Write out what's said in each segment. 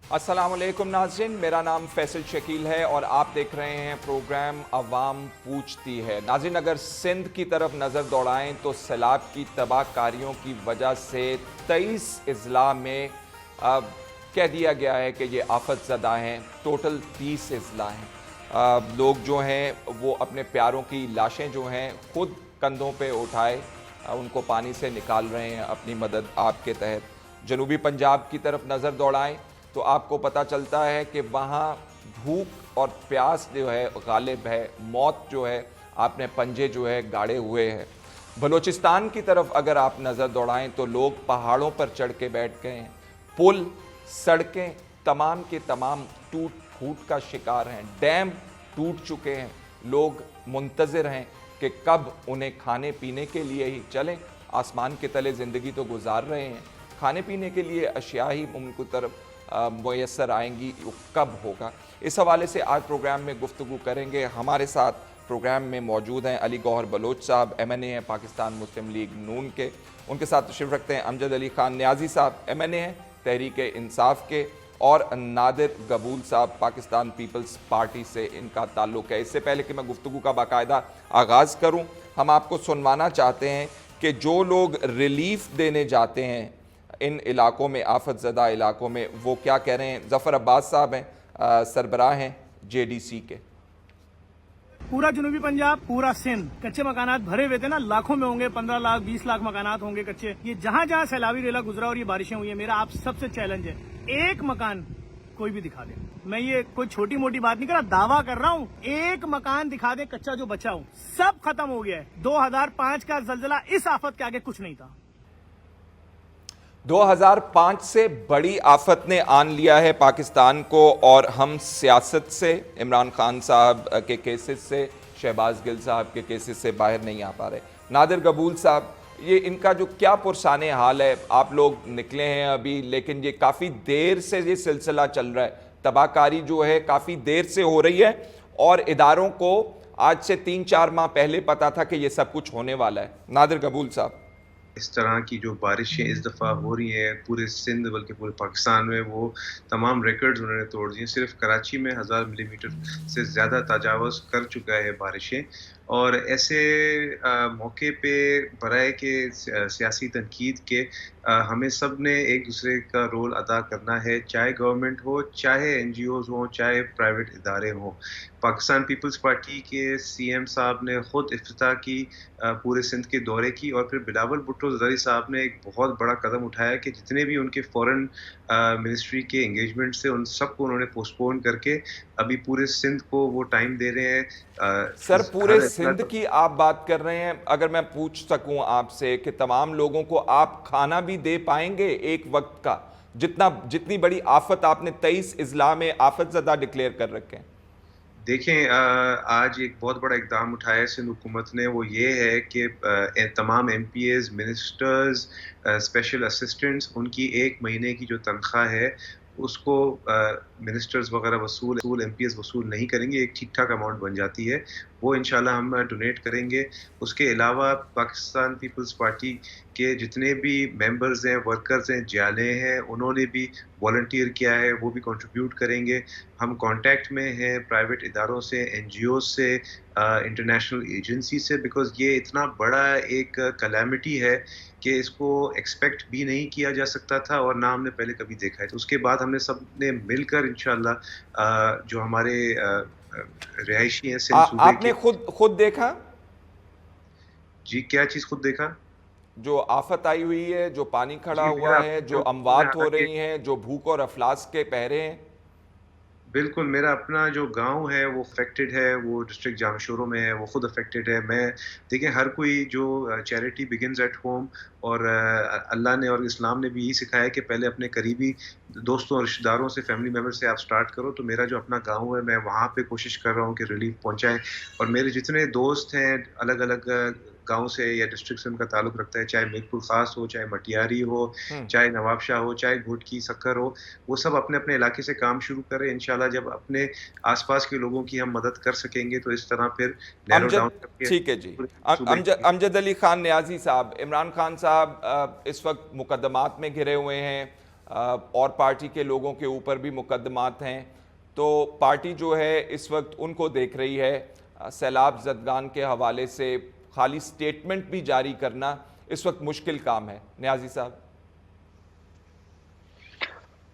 अस्सलाम वालेकुम नाज़रीन, मेरा नाम फैसल शकील है और आप देख रहे हैं प्रोग्राम अवाम पूछती है। नाज़रीन, अगर सिंध की तरफ नज़र दौड़ाएं तो सैलाब की तबाहकारियों की वजह से 23 अजला में कह दिया गया है कि ये आफत ज़दा हैं। टोटल 30 अजला हैं। लोग जो हैं वो अपने प्यारों की लाशें जो हैं खुद कंधों पे उठाए उनको पानी से निकाल रहे हैं अपनी मदद आपके तहत। जनूबी पंजाब की तरफ नज़र दौड़ाएं तो आपको पता चलता है कि वहाँ भूख और प्यास जो है गालिब है, मौत जो है आपने पंजे जो है गाड़े हुए हैं। बलूचिस्तान की तरफ अगर आप नज़र दौड़ाएं तो लोग पहाड़ों पर चढ़ के बैठ गए हैं। पुल, सड़कें तमाम के तमाम टूट फूट का शिकार हैं। डैम टूट चुके हैं। लोग मुंतज़िर हैं कि कब उन्हें खाने पीने के लिए ही चलें। आसमान के तले ज़िंदगी तो गुजार रहे हैं, खाने पीने के लिए अशिया ही उनकी तरफ मुयस्सर आएंगी, कब होगा। इस हवाले से आज प्रोग्राम में गुफ्तगू करेंगे। हमारे साथ प्रोग्राम में मौजूद हैं अली गौहर बलोच साहब, MNA हैं पाकिस्तान मुस्लिम लीग नून के। उनके साथ तशरीफ़ रखते हैं अमजद अली ख़ान न्याजी साहब, MNA हैं तहरीक इंसाफ के, और नादिर गबूल साहब पाकिस्तान पीपल्स पार्टी से इनका ताल्लुक़ है। इससे पहले कि मैं गुफ्तगू का बाकायदा आगाज़ करूँ, हम आपको सुनवाना चाहते हैं कि जो लोग रिलीफ़ देने जाते हैं इन इलाकों में, आफत ज़दा इलाकों में, वो क्या कह रहे हैं। ज़फ़र अब्बास साहब हैं, सरबराह हैं JDC के। पूरा जनूबी पंजाब, पूरा सिंध कच्चे मकानात भरे हुए थे ना, लाखों में होंगे, 15 लाख 20 लाख मकानात होंगे कच्चे। ये जहाँ जहाँ सैलाबी रेला गुजरा और ये बारिशें हुई है, मेरा आप सबसे चैलेंज है, एक मकान कोई भी दिखा दे। मैं ये कोई छोटी मोटी बात नहीं कर रहा, दावा कर रहा हूँ, एक मकान दिखा दे कच्चा जो बचा हो। सब खत्म हो गया है। 2005 का जलजला इस आफत के आगे कुछ नहीं था। 2005 से बड़ी आफत ने आन लिया है पाकिस्तान को, और हम सियासत से, इमरान खान साहब के केसेस से, शहबाज गिल साहब के केसेस से बाहर नहीं आ पा रहे। नादिर गबूल साहब, ये इनका जो क्या पुरसाने हाल है, आप लोग निकले हैं अभी, लेकिन ये काफ़ी देर से ये सिलसिला चल रहा है। तबाहकारी जो है काफ़ी देर से हो रही है और इदारों को आज से 3-4 माह पहले पता था कि ये सब कुछ होने वाला है। नादिर गबूल साहब, इस तरह की जो बारिशें इस दफ़ा हो रही हैं पूरे सिंध बल्कि पूरे पाकिस्तान में, वो तमाम रिकॉर्ड्स उन्होंने तोड़ दिए। सिर्फ कराची में 1000 मिलीमीटर से ज़्यादा तजावज़ कर चुका है बारिशें। और ऐसे मौके पे बराए के सियासी तनकीद के हमें सब ने एक दूसरे का रोल अदा करना है, चाहे गवर्नमेंट हो, चाहे NGOs हों, चाहे प्राइवेट इदारे हों। पाकिस्तान पीपल्स पार्टी के CM साहब ने ख़ुद इफ्तिताह की पूरे सिंध के दौरे की, और फिर बिलावल भुट्टो ज़रदारी साहब ने एक बहुत बड़ा कदम उठाया कि जितने भी उनके फॉरेन मिनिस्ट्री के एंगेजमेंट से उन सबको उन्होंने पोस्टपोन करके अभी पूरे सिंध को वो टाइम दे रहे हैं। सर, पूरे सिंध की आप बात कर रहे हैं, अगर मैं पूछ सकूं आपसे कि तमाम लोगों को आप खाना भी दे पाएंगे एक वक्त का, जितनी बड़ी आफत आपने 23 अजला में आफत ज़दा डिक्लेयर कर रखे हैं? देखें, आज एक बहुत बड़ा इक़दाम उठाया सिंध हुकूमत ने, वो ये है कि तमाम MPAs, मिनिस्टर्स, स्पेशल असिस्टेंट्स, उनकी एक महीने की जो तनख्वाह है उसको मिनिस्टर्स वगैरह वसूल MPAs वसूल नहीं करेंगे। एक ठीक ठाक अमाउंट बन जाती है, वो इंशाल्लाह हम डोनेट करेंगे। उसके अलावा पाकिस्तान पीपल्स पार्टी के जितने भी मेंबर्स हैं, वर्कर्स हैं, जाले हैं, उन्होंने भी वॉलंटियर किया है, वो भी कंट्रीब्यूट करेंगे। हम कांटेक्ट में हैं प्राइवेट इदारों से, NGOs से, इंटरनेशनल एजेंसी से, बिकॉज ये इतना बड़ा एक कैलामिटी है कि इसको एक्सपेक्ट भी नहीं किया जा सकता था और ना हमने पहले कभी देखा है। तो उसके बाद हमने सब ने मिलकर इंशाल्लाह जो हमारे रिहायशी हैं सिंध सूबे आपने खुद देखा? जी, क्या चीज़ खुद देखा? जो आफत आई हुई है, जो पानी खड़ा हुआ है, जो अमवात हो रही हैं, जो भूख और अफलास के पहरे हैं। बिल्कुल, मेरा अपना जो गांव है वो अफेक्टेड है, वो डिस्ट्रिक्ट जामशोरो में है, वो खुद अफेक्टेड है। मैं देखिए, हर कोई जो चैरिटी बिगिंस एट होम, और अल्लाह ने और इस्लाम ने भी यही सिखाया है कि पहले अपने करीबी दोस्तों और रिश्तेदारों से, फैमिली मेम्बर से आप स्टार्ट करो। तो मेरा जो अपना गांव है, मैं वहाँ पे कोशिश कर रहा हूँ कि रिलीफ पहुँचाएँ। और मेरे जितने दोस्त हैं अलग अलग गांव से या डिस्ट्रिक्ट से उनका ताल्लुक रखता है, चाहे मीरपुर खास हो, चाहे मटियारी हो, चाहे नवाब शाह हो, चाहे घोटकी सक्कर हो, वो सब अपने अपने इलाके से काम शुरू करें। इंशाल्लाह जब अपने आसपास के लोगों की हम मदद कर सकेंगे तो इस तरह फिर नैरो डाउन करके। ठीक है जी। अमजद अली ख़ान न्याजी साहब, इमरान खान साहब इस वक्त मुकदमात में घिरे हुए हैं, اور پارٹی کے لوگوں کے اوپر بھی مقدمات ہیں، تو پارٹی جو ہے اس وقت ان کو دیکھ رہی ہے۔ سیلاب زدگان کے حوالے سے خالی سٹیٹمنٹ بھی جاری کرنا اس وقت مشکل کام ہے۔ نیازی صاحب۔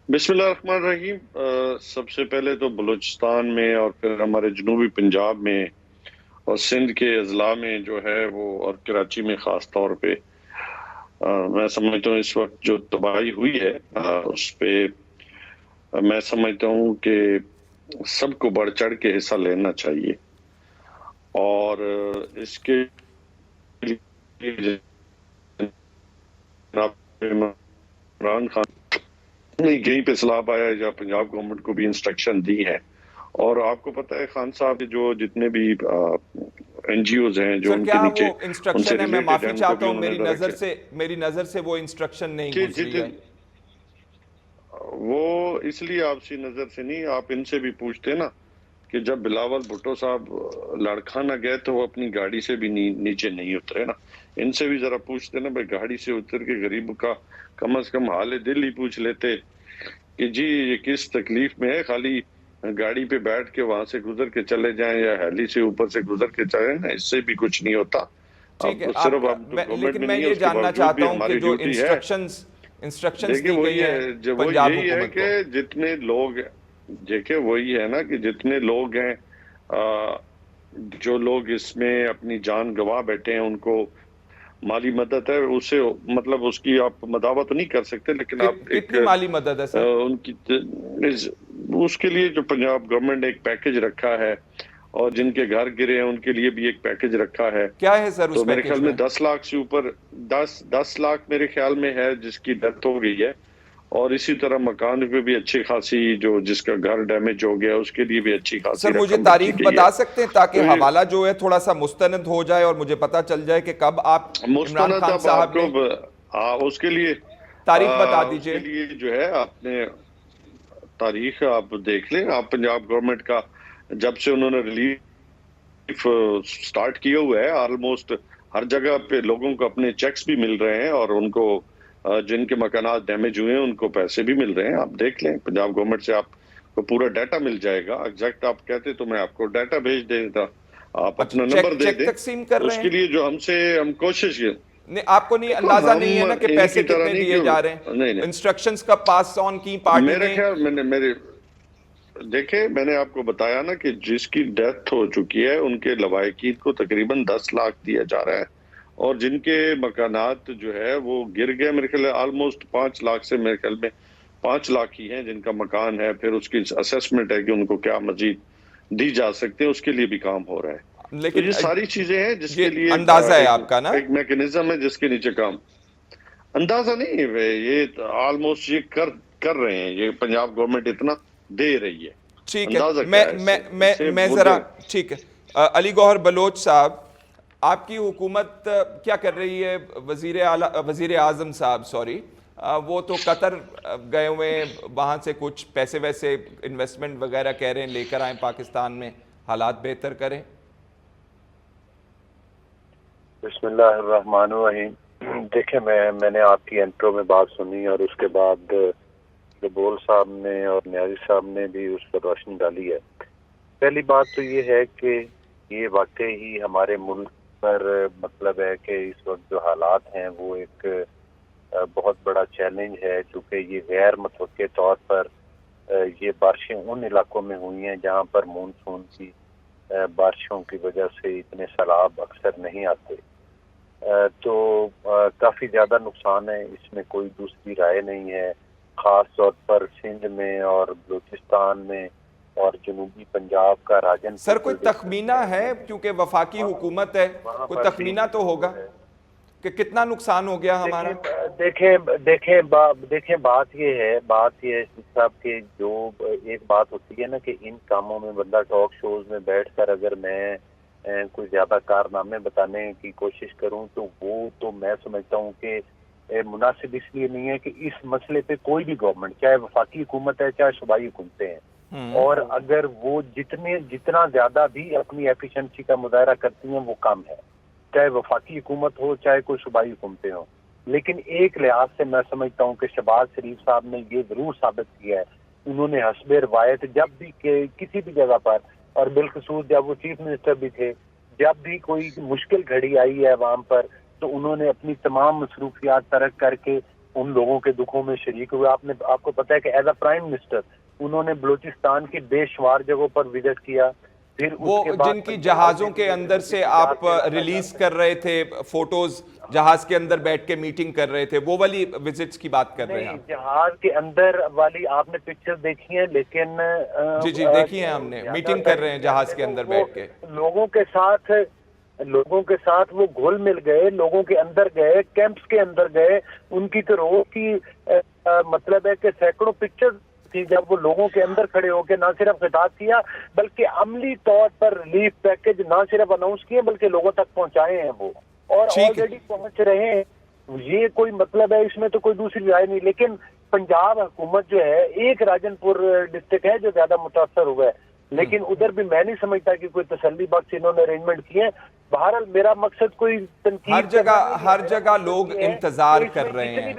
بسم اللہ الرحمن الرحیم۔ سب سے پہلے تو بلوچستان میں اور پھر ہمارے جنوبی پنجاب میں اور سندھ کے اضلاع میں جو ہے وہ، اور کراچی میں خاص طور پہ میں سمجھتا ہوں اس وقت جو تباہی ہوئی ہے اس پہ میں سمجھتا ہوں کہ سب کو بڑھ چڑھ کے حصہ لینا چاہیے، اور اس کے لیے عمران خان نے یہیں پہ سلاب آیا یا پنجاب گورنمنٹ کو بھی انسٹرکشن دی ہے۔ اور آپ کو پتہ ہے خان صاحب جو جتنے بھی این جی اوز ہیں جو ان کے نیچے، وہ انسٹرکشن ہے، میں معافی چاہتا ہوں، میری نظر سے وہ انسٹرکشن نہیں گزری ہے۔ وہ اس لیے آپ سی نظر سے نہیں، آپ ان سے بھی پوچھتے نا کہ جب بلاول بھٹو صاحب لاڑکانہ گئے تو وہ اپنی گاڑی سے بھی نیچے نہیں اترے نا، ان سے بھی ذرا پوچھتے نا بھائی، گاڑی سے اتر کے غریب کا کم از کم حال دل ہی پوچھ لیتے کہ جی یہ کس تکلیف میں ہے، خالی گاڑی پہ بیٹھ کے وہاں سے گزر کے چلے جائیں یا ہیلی سے اوپر سے گزر کے چلے نا، اس سے بھی کچھ نہیں ہوتا۔ ٹھیک ہے، لیکن میں یہ جاننا چاہتا ہوں کہ جو انسٹرکشنز دی گئی ہیں پنجاب حکومت کو، کہ جتنے لوگ دیکھیں وہی ہے نا کہ جتنے لوگ ہیں، جو لوگ اس میں اپنی جان گنوا بیٹھے ہیں ان کو مالی مدد ہے، اسے مطلب اس کی آپ مداوت نہیں کر سکتے، لیکن آپ کتنی مالی مدد ہے سر؟ ان کی اس کے لیے جو پنجاب گورنمنٹ نے ایک پیکج رکھا ہے، اور جن کے گھر گرے ہیں ان کے لیے بھی ایک پیکج رکھا ہے۔ کیا ہے سر اس تو میرے پیکج خیال میں 10 لاکھ سے اوپر 10 لاکھ میرے خیال میں ہے جس کی ڈیتھ ہو گئی ہے، اور اسی طرح مکان پہ بھی اچھی خاصی جو جس کا گھر ڈیمیج ہو گیا اس کے لیے بھی اچھی خاصی سر مجھے تاریخ بتا سکتے ہیں تاکہ حوالہ جو ہے تھوڑا سا مستند ہو جائے اور مجھے پتا چل جائے کہ کب آپ عمران خان صاحب نے اس کے لیے تاریخ بتا دیجئے۔ اس کے لیے جو ہے آپ نے تاریخ آپ دیکھ لیں، آپ پنجاب گورنمنٹ کا جب سے انہوں نے ریلیف سٹارٹ کیا ہوا ہے، آلموسٹ ہر جگہ پہ لوگوں کو اپنے چیکس بھی مل رہے ہیں، اور ان کو جن کے مکانات ڈیمیج ہوئے ہیں ان کو پیسے بھی مل رہے ہیں۔ آپ دیکھ لیں پنجاب گورنمنٹ سے آپ کو پورا ڈیٹا مل جائے گا، ایگزیکٹ آپ کہتے تو میں آپ کو ڈیٹا بھیج دیتا، آپ اپنا نمبر دے دیں، اس کے لیے جو ہم کوشش آپ کو نہیں اندازہ نہیں ہے نا کہ پیسے کتنے دیے جا رہے ہیں؟ انسٹرکشنز کا پاس آن کی پارٹی نے؟ میرے خیال دیکھیں میں نے آپ کو بتایا نا کہ جس کی ڈیتھ ہو چکی ہے ان کے لواحقین کو تقریباً 10 لاکھ دیا جا رہا ہے، اور جن کے مکانات جو ہے وہ گر گئے میرے خیال آلموسٹ 5 لاکھ سے میرے خیال میں 5 لاکھ ہی ہیں جن کا مکان ہے، پھر اس کی اسیسمنٹ ہے کہ ان کو کیا مزید دی جا سکتے ہیں، اس کے لیے بھی کام ہو رہا ہے۔ لیکن یہ ساری چیزیں ہیں جس کے لیے اندازہ ہے آپ کا نا، ایک میکنزم ہے جس کے نیچے کام اندازہ نہیں ہے، یہ آلموسٹ یہ کر رہے ہیں، یہ پنجاب گورنمنٹ اتنا دے رہی ہے۔ ٹھیک ہے، میں ذرا ٹھیک ہے علی گوہر بلوچ صاحب، آپ کی حکومت کیا کر رہی ہے؟ وزیر اعظم صاحب وہ تو قطر گئے ہوئے ہیں، وہاں سے کچھ پیسے ویسے انویسٹمنٹ وغیرہ کہہ رہے ہیں لے کر آئیں پاکستان میں، حالات بہتر کریں۔ بسم اللہ الرحمن الرحیم۔ دیکھیں میں نے آپ کی انٹرو میں بات سنی، اور اس کے بعد بول صاحب نے اور نیازی صاحب نے بھی اس پر روشنی ڈالی ہے۔ پہلی بات تو یہ ہے کہ یہ واقعی ہی ہمارے ملک پر مطلب ہے کہ اس وقت جو حالات ہیں وہ ایک بہت بڑا چیلنج ہے، چونکہ یہ غیر متوقع طور پر یہ بارشیں ان علاقوں میں ہوئی ہیں جہاں پر مونسون کی بارشوں کی وجہ سے اتنے سیلاب اکثر نہیں آتے، تو کافی زیادہ نقصان ہے، اس میں کوئی دوسری رائے نہیں ہے۔ خاص طور پر سندھ میں اور بلوچستان میں اور جنوبی پنجاب کا راجن سر کوئی تخمینہ ہے، کیونکہ وفاقی حکومت ہے، کوئی تخمینہ تو ہوگا کہ کتنا نقصان ہو گیا ہمارا؟ دیکھیں بات یہ ہے صاحب کہ جو ایک بات ہوتی ہے نا کہ ان کاموں میں بندہ ٹاک شوز میں بیٹھ کر اگر میں کوئی زیادہ کارنامے بتانے کی کوشش کروں تو وہ تو میں سمجھتا ہوں کہ مناسب اس لیے نہیں ہے کہ اس مسئلے پہ کوئی بھی گورنمنٹ، چاہے وفاقی حکومت ہے چاہے صوبائی حکومتیں ہیں، اور اگر وہ جتنا زیادہ بھی اپنی ایفیشنسی کا مظاہرہ کرتی ہیں وہ کم ہے، چاہے وفاقی حکومت ہو چاہے کوئی صوبائی حکومتیں ہوں۔ لیکن ایک لحاظ سے میں سمجھتا ہوں کہ شہباز شریف صاحب نے یہ ضرور ثابت کیا ہے، انہوں نے حسب روایت جب بھی کسی بھی جگہ پر، اور بالخصوص جب وہ چیف منسٹر بھی تھے، جب بھی کوئی مشکل گھڑی آئی ہے عوام پر، تو انہوں نے اپنی تمام مصروفیات ترک کر کے ان لوگوں کے دکھوں میں شریک ہوئے۔ آپ کو پتہ ہے کہ ایز اے پرائم منسٹر انہوں نے بلوچستان کی بے شمار جگہوں پر وزٹ کیا، پھر وہ اس کے بعد جن کی جہازوں کے اندر سے آپ ریلیز کر رہے تھے فوٹوز، جہاز کے اندر بیٹھ کے میٹنگ کر رہے تھے، وہ والی وزٹس کی بات کر رہے ہیں نہیں، آپ؟ جہاز کے اندر والی آپ نے پکچر دیکھی ہیں، لیکن جی جی دیکھی ہیں ہم نے، میٹنگ کر رہے ہیں جہاز کے اندر بیٹھ کے۔ لوگوں کے ساتھ وہ گھل مل گئے، لوگوں کے اندر گئے، کیمپس کے اندر گئے، ان کی تو روز کی مطلب ہے کہ سینکڑوں پکچر تھی جب وہ لوگوں کے اندر کھڑے ہو کے نہ صرف خطاب کیا بلکہ عملی طور پر ریلیف پیکج نہ صرف اناؤنس کیے بلکہ لوگوں تک پہنچائے ہیں وہ، اور آلریڈی پہنچ رہے ہیں۔ یہ کوئی مطلب ہے، اس میں تو کوئی دوسری رائے نہیں، لیکن پنجاب حکومت جو ہے، ایک راجن پور ڈسٹرکٹ ہے جو زیادہ متاثر ہوا ہے، لیکن ادھر بھی میں نہیں سمجھتا کہ کوئی تسلی بخش انہوں نے ارینجمنٹ کیے ہیں۔ بہرحال میرا مقصد کوئی تنقید ہر جگہ لوگ انتظار کر رہے ہیں،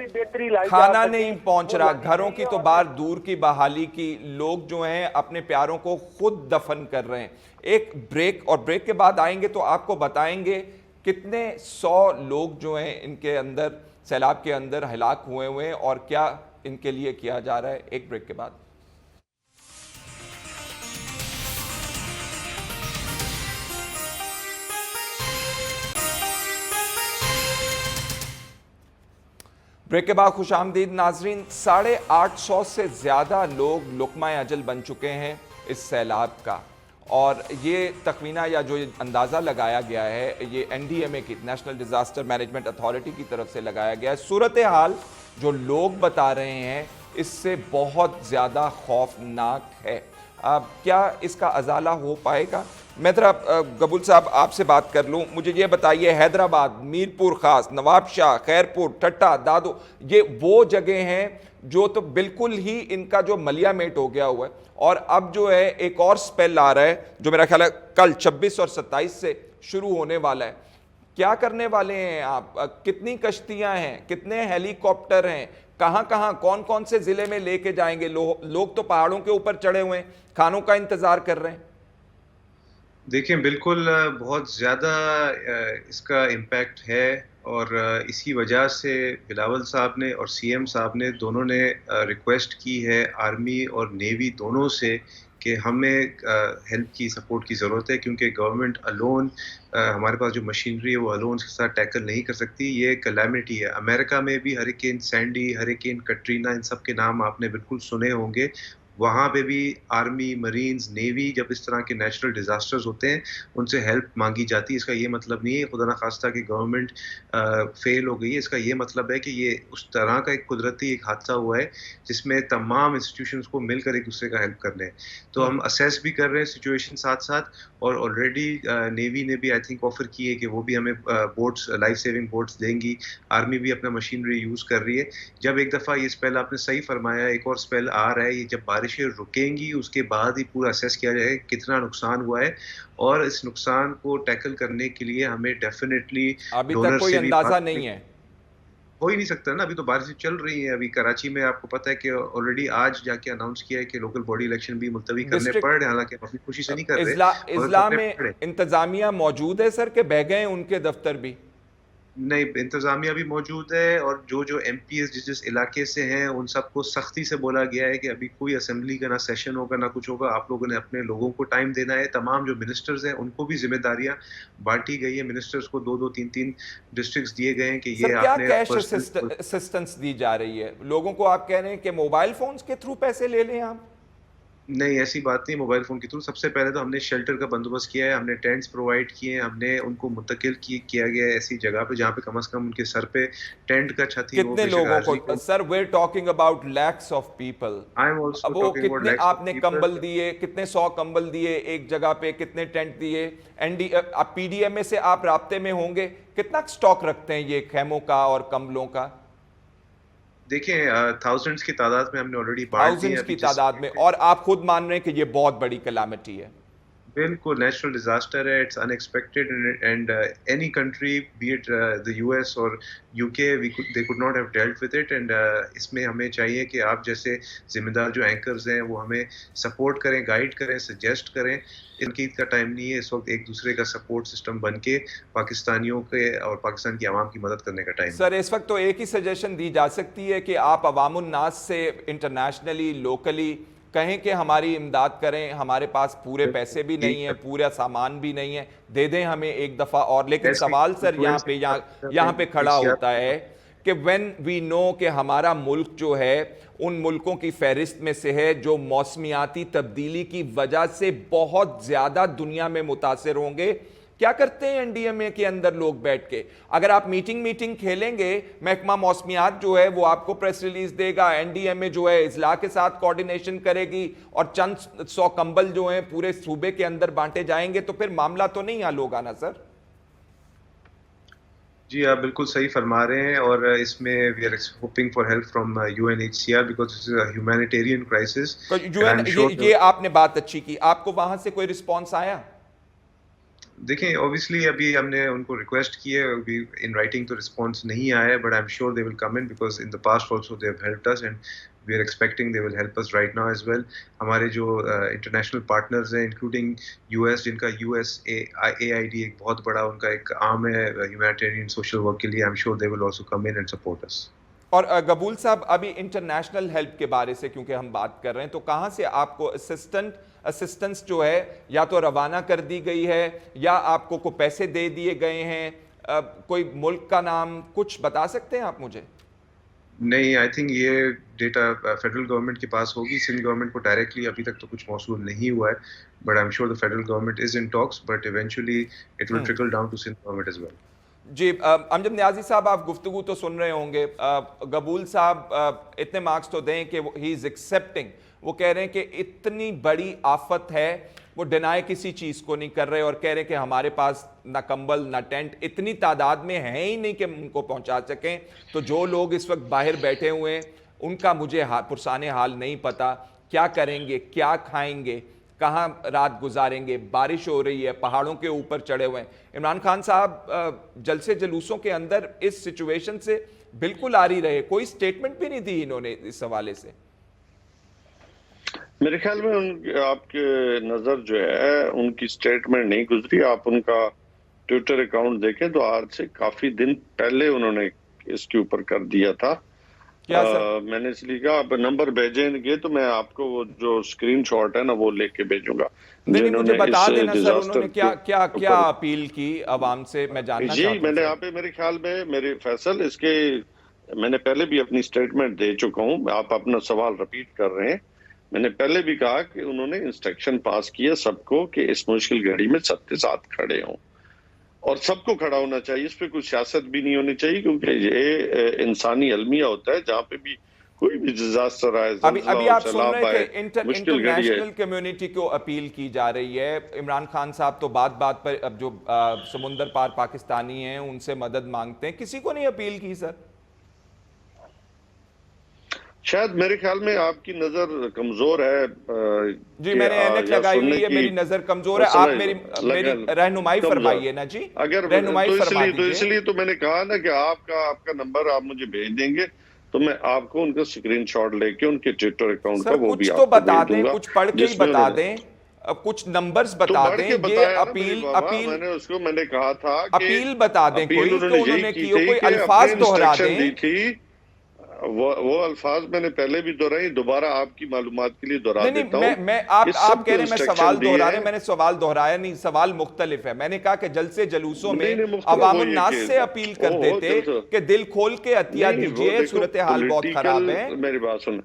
کھانا نہیں پہنچ رہا، گھروں کی تو بات دور کی، بحالی کی، لوگ جو ہیں اپنے پیاروں کو خود دفن کر رہے ہیں۔ ایک بریک، اور بریک کے بعد آئیں گے تو آپ کو بتائیں گے کتنے 100 لوگ جو ہیں ان کے اندر سیلاب کے اندر ہلاک ہوئے ہیں اور کیا ان کے لیے کیا جا رہا ہے۔ ایک بریک کے بعد خوش آمدید ناظرین۔ 850 سے زیادہ لوگ لقمہ اجل بن چکے ہیں اس سیلاب کا، اور یہ تخمینہ یا جو اندازہ لگایا گیا ہے یہ NDMA کی، نیشنل ڈیزاسٹر مینجمنٹ اتھارٹی کی طرف سے لگایا گیا ہے۔ صورتحال جو لوگ بتا رہے ہیں اس سے بہت زیادہ خوفناک ہے۔ اب کیا اس کا ازالہ ہو پائے گا؟ میں ذرا قبول صاحب آپ سے بات کر لوں، مجھے یہ بتائیے، حیدرآباد، میرپور خاص، نواب شاہ، خیرپور، ٹھٹا، دادو، یہ وہ جگہ ہیں جو تو بالکل ہی ان کا جو ملیا میٹ ہو گیا ہوا ہے، اور اب جو ہے ایک اور سپیل آ رہا ہے جو میرا خیال ہے کل 26 اور 27 سے شروع ہونے والا ہے۔ کیا کرنے والے ہیں آپ؟ کتنی کشتیاں ہیں؟ کتنے ہیلی کاپٹر ہیں؟ کہاں کون کون سے ضلع میں لے کے جائیں گے؟ لوگ تو پہاڑوں کے اوپر چڑھے ہوئے ہیں، کھانوں کا انتظار کر رہے ہیں۔ دیکھیں بالکل بہت زیادہ اس کا امپیکٹ ہے، اور اسی وجہ سے بلاول صاحب نے اور CM صاحب نے دونوں نے ریکویسٹ کی ہے آرمی اور نیوی دونوں سے کہ ہمیں ہیلپ کی، سپورٹ کی ضرورت ہے، کیونکہ گورنمنٹ الون ہمارے پاس جو مشینری ہے وہ الون کے ساتھ ٹیکل نہیں کر سکتی۔ یہ کلیمٹی ہے۔ امریکہ میں بھی ہریکین سینڈی، ہریکین کٹرینا، ان سب کے نام آپ نے بالکل سنے ہوں گے۔ وہاں پہ بھی آرمی، مرینز، نیوی جب اس طرح کے نیچرل ڈیزاسٹرز ہوتے ہیں ان سے ہیلپ مانگی جاتی ہے۔ اس کا یہ مطلب نہیں ہے خدا نخواستہ کہ گورنمنٹ فیل ہو گئی ہے، اس کا یہ مطلب ہے کہ یہ اس طرح کا ایک قدرتی ایک حادثہ ہوا ہے جس میں تمام انسٹیٹیوشنز کو مل کر ایک دوسرے کا ہیلپ کر رہے ہیں۔ تو ہم اسیس بھی کر رہے ہیں سچویشن ساتھ ساتھ، اور آلریڈی نیوی نے بھی آئی تھنک آفر کی ہے کہ وہ بھی ہمیں بوٹس، لائف سیونگ بوٹس دیں گی۔ آرمی بھی اپنا مشینری یوز کر رہی ہے۔ جب ایک دفعہ یہ اسپیل، آپ نے صحیح فرمایا، ایک اور اسپیل آ رہا ہے، یہ جب بارشیں رکیں گی اس کے بعد ہی پورا اسیس کیا جائے گا کتنا نقصان ہوا ہے، اور اس نقصان کو ٹیکل کرنے کے لیے ہمیں ڈیفینیٹلی ابھی تک کوئی اندازہ نہیں ہے، ہو ہی نہیں سکتا نا، ابھی تو بارشیں چل رہی ہیں۔ ابھی کراچی میں آپ کو پتہ ہے کہ آلریڈی آج جا کے اناؤنس کیا ہے کہ لوکل باڈی الیکشن بھی ملتوی کرنے پڑ رہے ہیں، حالانکہ اپنی خوشی سے نہیں کر رہے۔ اضلاع میں انتظامیہ موجود ہے سر کہ بہ گئے ہیں ان کے دفتر بھی؟ نہیں، انتظامیہ بھی موجود ہے، اور جو MPs جس علاقے سے ہیں ان سب کو سختی سے بولا گیا ہے کہ ابھی کوئی اسمبلی کا نہ سیشن ہوگا نہ کچھ ہوگا، آپ لوگوں نے اپنے لوگوں کو ٹائم دینا ہے۔ تمام جو منسٹرز ہیں ان کو بھی ذمہ داریاں بانٹی گئی ہیں، منسٹرز کو 2-2 3-3 ڈسٹرکٹس دیے گئے ہیں کہ یہ کیا کیش اسسٹنس دی جا رہی ہے لوگوں کو؟ آپ کہہ رہے ہیں کہ موبائل فونز کے تھرو پیسے لے لیں آپ؟ نہیں، ایسی بات نہیں موبائل فون کے تھرو۔ سب سے پہلے تو ہم نے شیلٹر کا بندوبست کیا ہے، ہم نے ٹینٹس پرووائڈ کیے ہیں، ہم نے ان کو منتقل کیا گیا ہے ایسی جگہ پہ جہاں پہ کم از کم ان کے سر پہ ٹینٹ کا چھت ہی ہو۔ کتنے لوگوں کو sir? We are talking about lakhs of people. اب وہ کتنے آپ نے کمبل دیے؟ کتنے 100 کمبل دیے ایک جگہ پہ؟ کتنے ٹینٹ دیے؟ PDMA سے آپ رابطے میں ہوں گے، کتنا سٹاک رکھتے ہیں یہ خیموں کا اور کمبلوں کا؟ دیکھیں تھاؤزنڈز کی تعداد میں ہم نے آلریڈی بانٹ دی ہے، کی تعداد میں، اور آپ خود مان رہے ہیں کہ یہ بہت بڑی کلیمٹی ہے؟ बिल्कुल नेचुरल डिजास्टर है, it's unexpected and any country be it the US और UK they could not have dealt with it and इसमें हमें चाहिए कि आप जैसे जिम्मेदार जो एंकर्स हैं वो हमें सपोर्ट करें, गाइड करें, सजेस्ट करें। इनकी ईद का टाइम नहीं है, इस वक्त एक दूसरे का सपोर्ट सिस्टम बन के पाकिस्तानियों के और पाकिस्तान की आवाम की मदद करने का टाइम। सर इस वक्त तो एक ही सजेशन दी जा सकती है कि आप अवामुन नास से इंटरनेशनली लोकली कहें कि हमारी इमदाद करें, हमारे पास पूरे पैसे भी नहीं है, पूरा सामान भी नहीं है, दे दें हमें एक दफ़ा और। लेकिन सवाल सर यहाँ पे खड़ा होता है कि व्हेन वी नो कि हमारा मुल्क जो है उन मुल्कों की फहरिस्त में से है जो मौसमियाती तब्दीली की वजह से बहुत ज़्यादा दुनिया में मुतासिर होंगे। क्या करते हैं एनडीएमए के अंदर लोग बैठ के? अगर आप मीटिंग खेलेंगे, महकमा मौसमियात जो है वो आपको प्रेस रिलीज देगा, एनडीएमए जो है इजला के साथ कोऑर्डिनेशन करेगी और चंद 100 कंबल जो हैं पूरे सूबे के अंदर बांटे जाएंगे, तो फिर मामला तो नहीं हल होगा ना सर? जी आप बिल्कुल सही फरमा रहे हैं और इसमें we are hoping for help from UNHCR because it's a humanitarian crisis. ये आपने बात अच्छी की, आपको वहां से कोई रिस्पांस आया? देखें ऑब्वियसली अभी हमने उनको रिक्वेस्ट की है, अभी इन राइटिंग तो रिस्पांस नहीं आया है, but I am sure they will come in because in the past also they have helped us and we are expecting they will help us right now as well. हमारे जो international partners हैं including US, जिनका USAID एक बहुत बड़ा उनका एक arm है ह्यूमैनिटेरियन सोशल वर्क के लिए, आई am sure they will also come in and support us. और गबूल साहब अभी इंटरनेशनल हेल्प के बारे से क्योंकि हम बात कर रहे हैं, तो कहाँ से आपको असिस्टेंस जो है या तो रवाना कर दी गई है या आपको को पैसे दे दिए गए हैं? कोई मुल्क का नाम कुछ बता सकते हैं आप मुझे? नहीं, आई थिंक ये डेटा फेडरल गवर्नमेंट के पास होगी, सिंध गवर्नमेंट को डायरेक्टली अभी तक तो कुछ मौसूल नहीं हुआ है, but I am sure the federal government is in talks, but eventually it will trickle down to Sindh government as well. जी अमजद नियाजी साहब, आप गुफ्तगू तो सुन रहे होंगे, गबूल साहब इतने मार्क्स तो दें कि ही इज एक्सेप्टिंग, वो कह रहे हैं कि इतनी बड़ी आफत है, वो डिनाई किसी चीज़ को नहीं कर रहे और कह रहे हैं कि हमारे पास ना कंबल ना टेंट इतनी तादाद में है ही नहीं कि उनको पहुंचा सकें। तो जो लोग इस वक्त बाहर बैठे हुए हैं उनका मुझे पुरसाने हाल नहीं पता, क्या करेंगे, क्या खाएंगे, कहाँ रात गुजारेंगे, बारिश हो रही है, पहाड़ों के ऊपर चढ़े हुए हैं। इमरान खान साहब जलसे जलूसों के अंदर इस सिचुएशन से बिल्कुल आ रही रहे, कोई स्टेटमेंट भी नहीं दी इन्होंने इस हवाले से। मेरे ख्याल में आपके नज़र जो है उनकी स्टेटमेंट नहीं गुजरी। आप उनका ट्विटर अकाउंट देखें तो आज से काफी दिन पहले उन्होंने इसके ऊपर कर दिया था। मैंने इसलिए कहा आप नंबर भेजेंगे तो मैं आपको वो जो स्क्रीनशॉट है ना वो लेके भेजूंगा। नहीं, मुझे बता देना सर उन्होंने क्या अपील की आवाम से, मैं जानना चाहता हूं। मैंने यहाँ पे मेरे ख्याल में मेरे फैसल इसके मैंने पहले भी अपनी स्टेटमेंट दे चुका हूँ, आप अपना सवाल रिपीट कर रहे हैं। मैंने पहले भी कहा कि उन्होंने इंस्ट्रक्शन पास किया सबको कि इस मुश्किल घड़ी में सबके साथ खड़े हों और सबको खड़ा होना चाहिए। इस पे कुछ सियासत भी नहीं होनी चाहिए क्योंकि ये इंसानी अलमिया होता है। जहाँ पे भी कोई भी डिजास्टर आए, अभी आप सुन रहे थे इंटरनेशनल कम्युनिटी को अपील की जा रही है। इमरान खान साहब तो बात पर अब जो समुंदर पार पाकिस्तानी हैं उनसे मदद मांगते हैं, किसी को नहीं अपील की सर? शायद मेरे ख्याल में आपकी नजर कमजोर है। जी मैंने ऐनक लगाई हुई है, मेरी नजर कमजोर है, आप मेरी रहनुमाई फरमाइए ना जी। अगर तो इसलिए तो मैंने कहा ना कि आपका नंबर आप मुझे भेज देंगे तो मैं आपको उनका स्क्रीनशॉट लेके उनके ट्विटर अकाउंट का वो भी आपको बता दें, कुछ पढ़ के ही बता दें, कुछ नंबर्स बता दें। ये अपील मैंने कहा था अपील बता दें, कोई तो उन्होंने की हो, कोई अल्फाज दोहरा दें। वो अल्फाज मैंने पहले भी दोहराई, दोबारा आपकी मालूमात के लिए दोहरा देता हूं। आप कह रहे हैं मैं सवाल दोहरा रहे, मैंने सवाल दोहराया नहीं, सवाल मुख्तलिफ है। मैंने कहा कि जलसे जलूसों में अवामुन नास से अपील कर देते कि दिल खोल के अतिया दीजिए, सूरत हाल बहुत खराब है। मेरी बात सुन,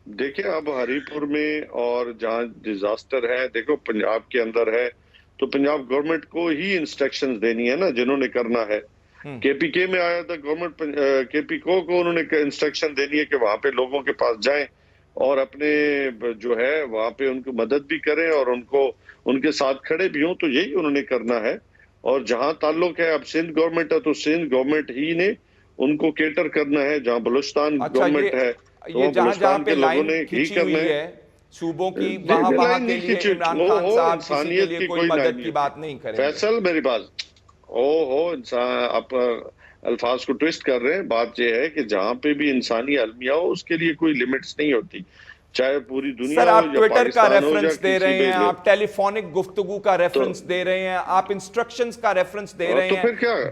देखिए अब हरीपुर में और जहाँ डिजास्टर है, देखो पंजाब के अंदर है तो पंजाब गवर्नमेंट को ही इंस्ट्रक्शंस देनी है ना, जिन्होंने करना है। केपीके में आया था गवर्नमेंट, केपीको को उन्होंने इंस्ट्रक्शन देनी है कि वहां पे लोगों के पास जाएं और अपने जो है वहां पे उनको मदद भी करें और उनको उनके साथ खड़े भी हों, तो यही उन्होंने करना है। और जहां ताल्लुक है अब सिंध गवर्नमेंट है तो सिंध गवर्नमेंट ही ने उनको केटर करना है। जहां बलूचिस्तान गवर्नमेंट है ये जहां पे लाइन खींची हुई है صوبوں کی وہاں کے لیے عمران خان صاحب کسی کے لیے کوئی مدد کی بات نہیں کریں گے. فیصل میری بات انسان آپ الفاظ کو ٹویسٹ کر رہے ہیں. بات یہ ہے کہ جہاں پہ بھی انسانی المیہ ہو اس کے لیے کوئی لیمٹس نہیں ہوتی, چاہے پوری دنیا سر آپ ہو یا ٹویٹر کا پاکستان ہو یا ریفرنس دے رہے کسی ہیں, بھی. آپ ٹیلی فونک گفتگو کا ریفرنس دے رہے ہیں, آپ انسٹرکشنز کا ریفرنس دے رہے تو پھر کیا ہیں,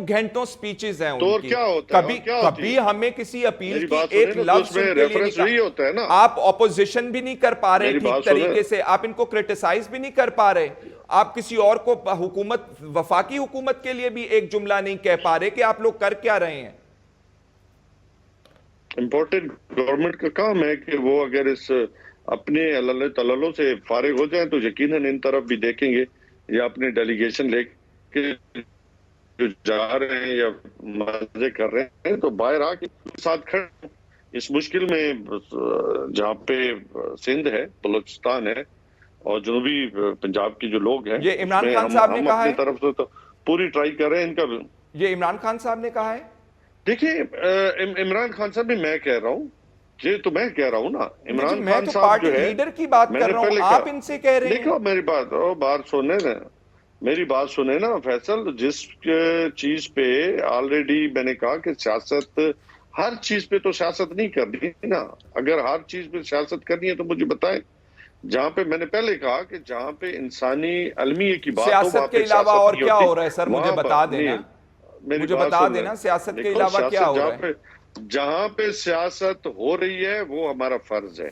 گھنٹوں سپیچز ہیں تو ان کی. کیا ہوتا ہے, کبھی ہمیں کسی اپیل میری کی بات ایک سنیں نا, تو لفظ اس میں ان کے لیے ریفرنس وہی ہوتا ہے نا. آپ اپوزیشن بھی نہیں کر پا رہے میری ٹھیک بات سنیں. طریقے سے, آپ ان کو کرٹیسائز بھی نہیں کر پا رہے, آپ کسی اور کو حکومت, وفاقی حکومت کے لیے بھی ایک جملہ نہیں کہہ پا رہے کہ آپ لوگ کر کیا رہے ہیں. امپورٹنٹ گورنمنٹ کا کام ہے کہ وہ اگر اس اپنے تللوں سے فارغ ہو جائیں تو یقیناً ان طرف بھی دیکھیں گے, یا اپنے ڈیلیگیشن لے کے جو جا رہے ہیں یا مزے کر رہے ہیں تو باہر آ کے ساتھ کھڑے اس مشکل میں, جہاں پہ سندھ ہے, بلوچستان ہے اور جنوبی پنجاب کی جو لوگ ہیں, یہ عمران خان صاحب نے کہا ہے, اپنی طرف سے تو پوری ٹرائی کر رہے ہیں ان کا. یہ عمران خان صاحب نے کہا ہے. دیکھیں عمران خان صاحب بھی میں کہہ رہا ہوں, یہ تو میں کہہ رہا ہوں نا, عمران میں خان تو صاحب پارٹی جو ہے, لیڈر کی بات کر رہا ہوں, آپ ان سے کہہ رہے ہیں. دیکھو میری بات سنیں نا, میری بات سنیں نا فیصل. جس چیز پہ آلریڈی میں نے کہا کہ سیاست, ہر چیز پہ تو سیاست نہیں کرنی نا. اگر ہر چیز پہ سیاست کرنی ہے تو مجھے بتائیں. جہاں پہ میں نے پہلے کہا کہ جہاں پہ انسانی المیہ کی بات ہو, سیاست کے علاوہ اور کیا ہو رہا ہے سر, مجھے بتا دینا, مجھے بتا دینا سیاست کے علاوہ کیا ہو رہا ہے. جہاں پہ سیاست ہو رہی ہے وہ ہمارا فرض ہے,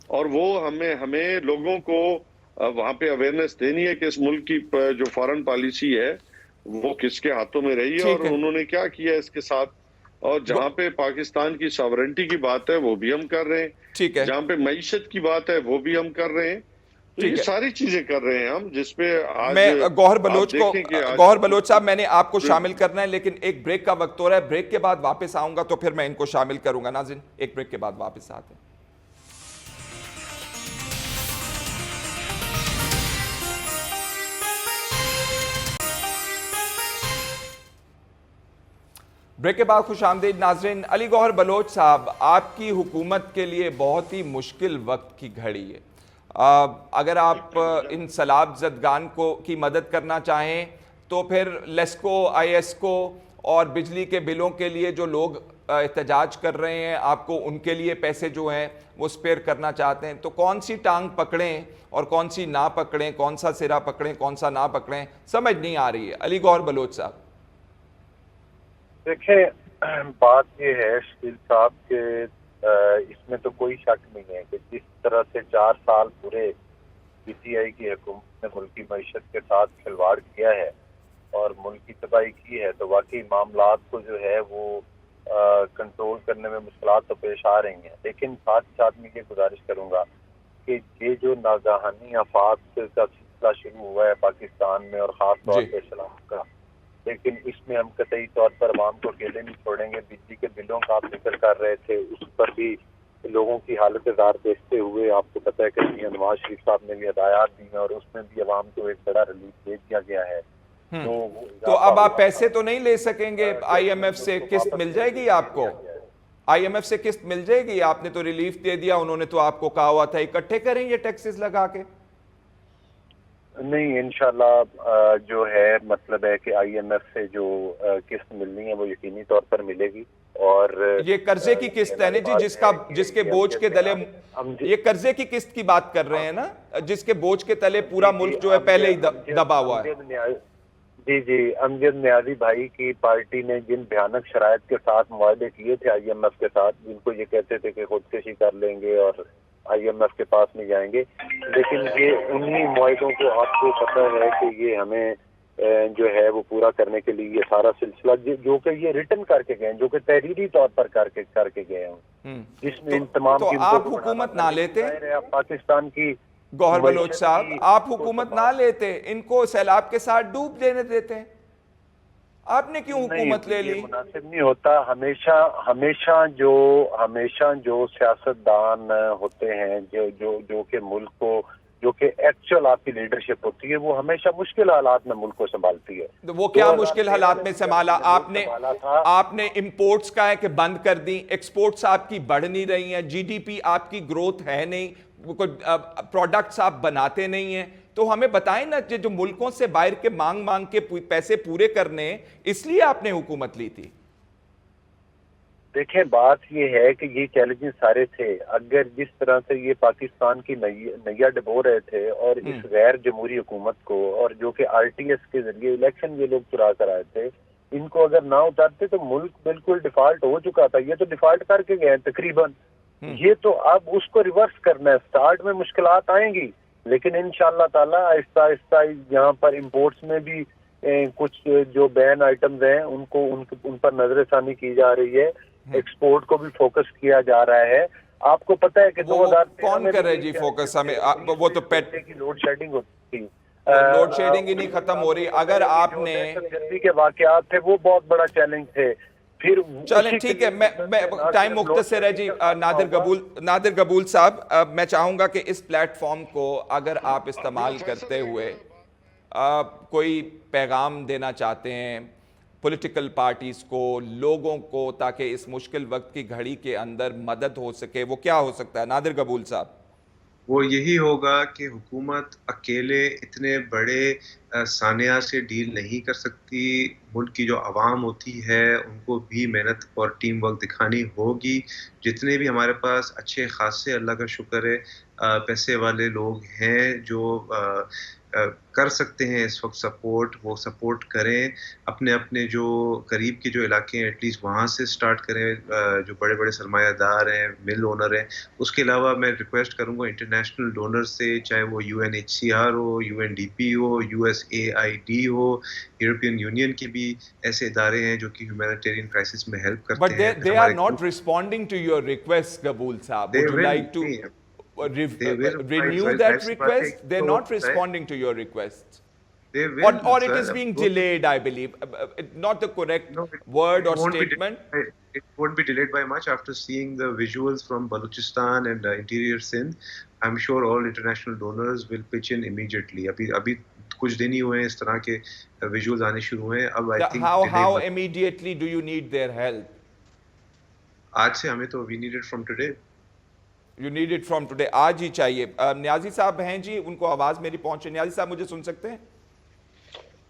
اور وہ ہمیں لوگوں کو وہاں پہ اویئرنیس دینی ہے کہ اس ملک کی جو فارن پالیسی ہے وہ کس کے ہاتھوں میں رہی ہے اور انہوں نے کیا کیا اس کے ساتھ. اور جہاں پہ پاکستان کی ساورنٹی کی بات ہے وہ بھی ہم کر رہے ہیں, جہاں پہ معیشت کی بات ہے وہ بھی ہم کر رہے ہیں. تو یہ ساری چیزیں کر رہے ہیں ہم, جس پہ آج میں گوہر بلوچ صاحب, میں نے آپ کو شامل کرنا ہے لیکن ایک بریک کا وقت ہو رہا ہے. بریک کے بعد واپس آؤں گا تو پھر میں ان کو شامل کروں گا. ناظرین ایک بریک کے بعد واپس آتے ہیں. بریک کے بعد خوش آمدید ناظرین. علی گوہر بلوچ صاحب, آپ کی حکومت کے لیے بہت ہی مشکل وقت کی گھڑی ہے. اگر آپ ان سیلاب زدگان کی مدد کرنا چاہیں تو پھر لیسکو, آئی ایس کو اور بجلی کے بلوں کے لیے جو لوگ احتجاج کر رہے ہیں, آپ کو ان کے لیے پیسے جو ہیں وہ سپیئر کرنا چاہتے ہیں, تو کون سی ٹانگ پکڑیں اور کون سی نہ پکڑیں, کون سا سرا پکڑیں کون سا نہ پکڑیں, سمجھ نہیں آ رہی ہے. علی گوہر بلوچ صاحب. دیکھیں بات یہ ہے شکیل صاحب کہ اس میں تو کوئی شک نہیں ہے کہ جس طرح سے 4 سال پورے پی ٹی آئی کی حکومت نے ملکی معیشت کے ساتھ کھلواڑ کیا ہے اور ملک کی تباہی کی ہے, تو واقعی معاملات کو جو ہے وہ کنٹرول کرنے میں مشکلات تو پیش آ رہی ہیں. لیکن ساتھ ساتھ میں یہ گزارش کروں گا کہ یہ جو ناگہانی آفات کا سلسلہ شروع ہوا ہے پاکستان میں اور خاص طور پہ سیلاب کا, لیکن اس میں ہم قطعی طور پر عوام کو اکیلے نہیں چھوڑیں گے. بجلی کے بلوں کا آپ ذکر کر رہے تھے, اس پر بھی لوگوں کی حالت زار دیکھتے ہوئے آپ کو پتہ ہے کہ نواز شریف صاحب نے بھی ہدایات دی ہیں اور اس میں بھی عوام کو ایک بڑا ریلیف دے دیا گیا ہے. تو اب آپ پیسے تو نہیں لے سکیں گے, آئی ایم ایف سے قسط مل جائے گی آپ کو, آئی ایم ایف سے قسط مل جائے گی. آپ نے تو ریلیف دے دیا, انہوں نے تو آپ کو کہا ہوا تھا اکٹھے کریں یہ ٹیکسز لگا کے. نہیں انشاءاللہ جو ہے مطلب ہے کہ آئی ایم ایف سے جو قسط ملنی ہے وہ یقینی طور پر ملے گی. اور یہ قرضے کی قسط ہے نا جی, جس کے بوجھ کے تلے, یہ قرضے کی قسط کی بات کر رہے ہیں نا, جس کے بوجھ کے تلے پورا ملک جو ہے پہلے ہی دبا ہوا ہے. جی امجد نیازی بھائی کی پارٹی نے جن بھیانک شرائط کے ساتھ معاہدے کیے تھے آئی ایم ایف کے ساتھ, جن کو یہ کہتے تھے کہ خودکشی کر لیں گے اور آئی ایم ایف کے پاس نہیں جائیں گے, لیکن یہ انہی معاہدوں کو آپ کو پتہ ہے کہ یہ ہمیں جو ہے وہ پورا کرنے کے لیے یہ سارا سلسلہ جو کہ یہ ریٹن کر کے گئے ہیں, جو کہ تحریری طور پر کر کے گئے ہیں, جس میں ان تمام تو آپ حکومت نہ لیتے پاکستان کی. گوہر بلوچ صاحب آپ حکومت نہ لیتے, ان کو سیلاب کے ساتھ ڈوب دینے دیتے, آپ نے کیوں حکومت لے لی؟ مناسب نہیں ہوتا. ہمیشہ جو سیاستدان ہوتے ہیں جو کہ ملک کو, جو کہ ایکچوئل آپ کی لیڈرشپ ہوتی ہے, وہ ہمیشہ مشکل حالات میں ملک کو سنبھالتی ہے. وہ کیا مشکل حالات میں سنبھالا آپ نے؟ امپورٹس کا ہے کہ بند کر دیں, ایکسپورٹس آپ کی بڑھ نہیں رہی ہیں, جی ڈی پی آپ کی گروتھ ہے نہیں, कोई प्रोडक्ट्स आप बनाते नहीं हैं, तो हमें बताएं ना, जो मुल्कों से बाहर के मांग मांग के पैसे पूरे करने, इसलिए आपने हुकूमत ली थी। देखिए बात ये है कि ये चैलेंजेस सारे थे। अगर जिस तरह से ये पाकिस्तान की नैया डबो रहे थे और इस गैर जमहूरी हुकूमत को, और जो कि आरटीएस के जरिए इलेक्शन ये लोग चुरा कर आए थे, इनको अगर ना उतारते तो मुल्क बिल्कुल डिफॉल्ट हो चुका था। ये तो डिफॉल्ट करके गए तकरीबन। ये तो अब उसको रिवर्स करना है। स्टार्ट में मुश्किलात आएंगी, लेकिन इंशाअल्लाह ताला आहिस्ता आहिस्ता यहाँ पर इम्पोर्ट्स में भी कुछ जो बैन आइटम्स हैं उनको उन पर नजरसानी की जा रही है। एक्सपोर्ट को भी फोकस किया जा रहा है। आपको पता है कि 2013 कौन कर रहे जी फोकस? हमें वो तो पेट की लोड शेडिंग होती थी। लोड शेडिंग ही नहीं खत्म हो रही। अगर आपने जल्दी के वाकयात थे वो बहुत बड़ा चैलेंज थे। फिर चलें ठीक है, मैं टाइम मुख्तसर है जी। नादिर कबूल साहब, मैं चाहूंगा कि इस प्लेटफॉर्म को अगर आप इस्तेमाल करते हुए कोई पैगाम देना चाहते हैं पॉलिटिकल पार्टीज को, लोगों को, ताकि इस मुश्किल वक्त की घड़ी के अंदर मदद हो सके, वो क्या हो सकता है नादिर कबूल साहब? वो यही होगा कि हुकूमत अकेले इतने बड़े सानिया से डील नहीं कर सकती। मुल्क की जो आवाम होती है उनको भी मेहनत और टीम वर्क दिखानी होगी। जितने भी हमारे पास अच्छे खासे, अल्लाह का शुक्र है, पैसे वाले लोग हैं जो कर सकते हैं इस वक्त सपोर्ट, वो सपोर्ट करें। अपने अपने जो करीब के जो इलाके हैं एटलीस्ट वहाँ से स्टार्ट करें, जो बड़े बड़े सरमायादार हैं, मिल ओनर हैं। उसके अलावा मैं रिक्वेस्ट करूँगा इंटरनेशनल डोनर से, चाहे वो UNHCR हो, UNDP हो, USAID हो, यूरोपियन यूनियन के भी ऐसे इदारे हैं जो कि ह्यूमैनिटेरियन क्राइसिस में हेल्प करते हैं। But they are not responding to your request, Kabul Saab. Would you like to renew that request? They're not responding to your request. They will, or it is being delayed, I believe. Not the correct word or statement. It won't be delayed by much. After seeing the visuals from Balochistan and interior Sindh, I'm sure all international donors will pitch in immediately. अभी कुछ दिन ही हुए हैं इस तरह के visuals आने शुरू हुए हैं। अब I think how immediately do you need their help? आज से हमें तो we need it from today. You need it from today. आज ही चाहिए। न्याजी साहब हैं जी, उनको आवाज मेरी पहुंचे। न्याजी साहब मुझे सुन सकते हैं?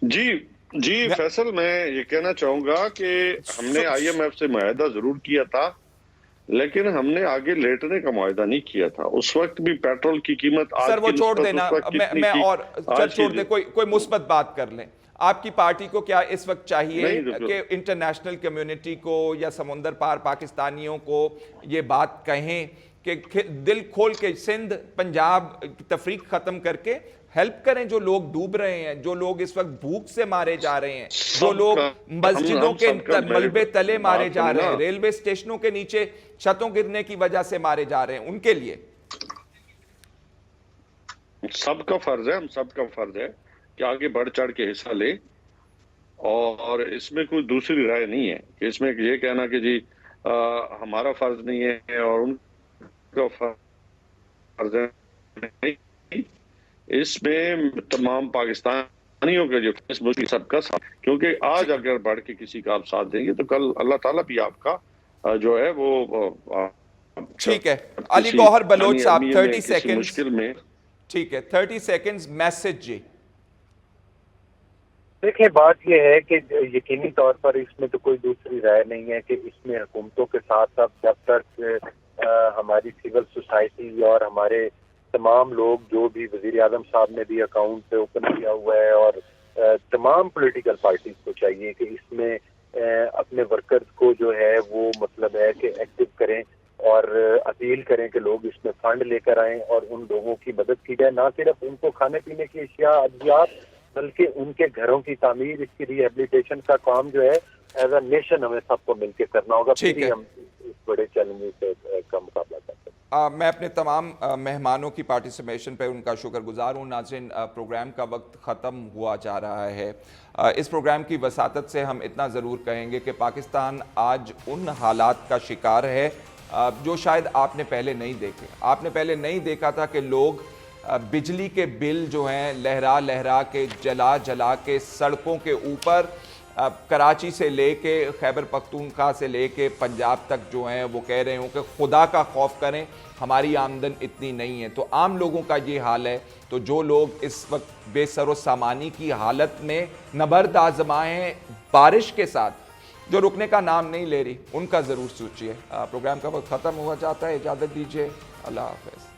जी फैसल, मैं ये कहना चाहूंगा कि हमने IMF से मुआहदा जरूर किया था, लेकिन हमने आगे लेटने का मुआहदा नहीं किया था। उस वक्त भी पेट्रोल की कीमत आज सर वो छोड़ देना, मैं और छोड़ दे, कोई मुस्बत बात कर लें। आपकी पार्टी को क्या इस वक्त चाहिए कि इंटरनेशनल कम्युनिटी को या समुंदर पार पाकिस्तानियों को ये बात कहें कि दिल खोल के सिंध पंजाब तफरीक खत्म करके हेल्प करें जो लोग डूब रहे हैं, जो लोग इस वक्त भूख से मारे जा रहे हैं, जो लोग मस्जिदों के मलबे तले मारे जा रहे हैं, रेलवे स्टेशनों के नीचे छतों गिरने की वजह से मारे जा रहे हैं, उनके लिए सबका फर्ज है, हम सबका फर्ज है कि आगे बढ़ चढ़ के हिस्सा ले। और इसमें कोई दूसरी राय नहीं है कि इसमें ये कहना कि जी हमारा फर्ज नहीं है और उनका फर्ज है नहीं। इसमें तमाम पाकिस्तानियों के जो सबका साथ, क्योंकि आज अगर बढ़ के किसी का आप साथ देंगे तो कल अल्लाह ताला भी आपका जो है वो ठीक है। अली गौहर बलोच साहब 30 सेकंड्स मुश्किल में, ठीक है 30 सेकंड्स मैसेज जी। देखिए बात यह है कि यकीनी तौर पर इसमें तो कोई दूसरी राय नहीं है कि इसमें हुकूमतों के साथ साथ जब तक हमारी सिविल सोसाइटी और हमारे तमाम लोग, जो भी वजीर आजम साहब ने भी अकाउंट ओपन किया हुआ है, और तमाम पॉलिटिकल पार्टीज को चाहिए कि इसमें अपने वर्कर्स को जो है वो मतलब है कि एक्टिव करें और अपील करें कि लोग इसमें फंड लेकर आएं और उन लोगों की मदद की जाए। ना सिर्फ उनको खाने पीने की अशिया अद्वियात, बल्कि उनके घरों की तामीर, इसकी रिहेबिलिटेशन का काम जो है एज अ नेशन हमें सबको मिलकर करना होगा। फिर हम इस बड़े चैलेंजेस का मुकाबला कर सकते हैं। मैं अपने तमाम मेहमानों की पार्टिसिपेशन पर उनका शुक्रगुजार हूँ। नाज़रीन, प्रोग्राम का वक्त ख़त्म हुआ जा रहा है। इस प्रोग्राम की वसातत से हम इतना ज़रूर कहेंगे कि पाकिस्तान आज उन हालात का शिकार है जो शायद आपने पहले नहीं देखे। आपने पहले नहीं देखा था कि लोग बिजली के बिल जो हैं लहरा लहरा के, जला जला के सड़कों के ऊपर कराची से लेके खैबर पख्तूनख्वा से लेके पंजाब तक जो हैं वो कह रहे हो कि खुदा का खौफ करें, हमारी आमदन इतनी नहीं है। तो आम लोगों का ये हाल है। तो जो लोग इस वक्त बेसरो सामानी की हालत में नबर्द आज़माए हैं बारिश के साथ जो रुकने का नाम नहीं ले रही, उनका ज़रूर सोचिए। प्रोग्राम का वक्त ख़त्म हुआ जाता है, इजाज़त दीजिए, अल्लाह हाफ़िज़।